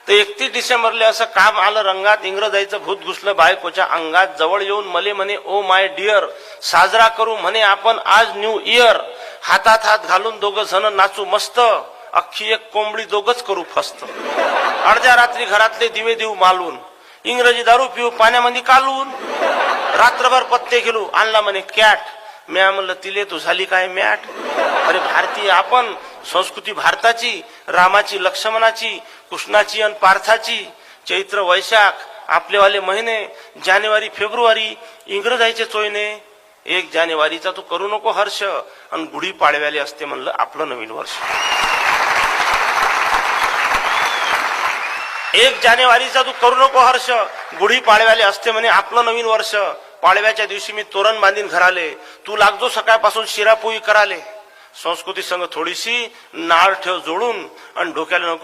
तर 31 डिसेंबरला असं काम आलं रंगात, इंग्रजाईचं भूत घुसलं बायकोच्या अंगात, जवळ येऊन मले म्हणे ओ माय डिअर, साजरा करू म्हणे आपण आज न्यू इयर, हातात हात घालून दोघं जण नाचू मस्त, अख्खी एक कोंबडी दोघच करू फस्त, अर्ध्या रात्री घरातले दिवे देऊ मालून, इंग्रजी दारू पिऊ पाण्यामध्ये कालून, रात्रभर पत्ते खेळू, आणला म्हणे कॅट, म्या म्हणलं तिले तू झाली काय मॅट, अरे भारतीय आपण, संस्कृती भारताची, रामाची लक्ष्मणाची, कृष्णाची आणि पार्थाची, चैत्र वैशाख आपलेवाले महिने, जानेवारी फेब्रुवारी इंग्रजायचे चोयने, 1 जानेवारीचा तू करू नको हर्ष, आणि गुढी पाडव्याले असते म्हणलं आपलं नवीन वर्ष. 1 जानेवारीचा तू करू नको हर्ष, गुढी पाडव्याले असते म्हणे आपलं नवीन वर्ष. पाडव्याच्या दिवशी मी तोरण बांधीन घराले, तू लागजो सकाळपासून शिरापोळी कराले, संस्कृती संग थोडीशी नाळ ठेव जोडून, आणि डोक्याला नको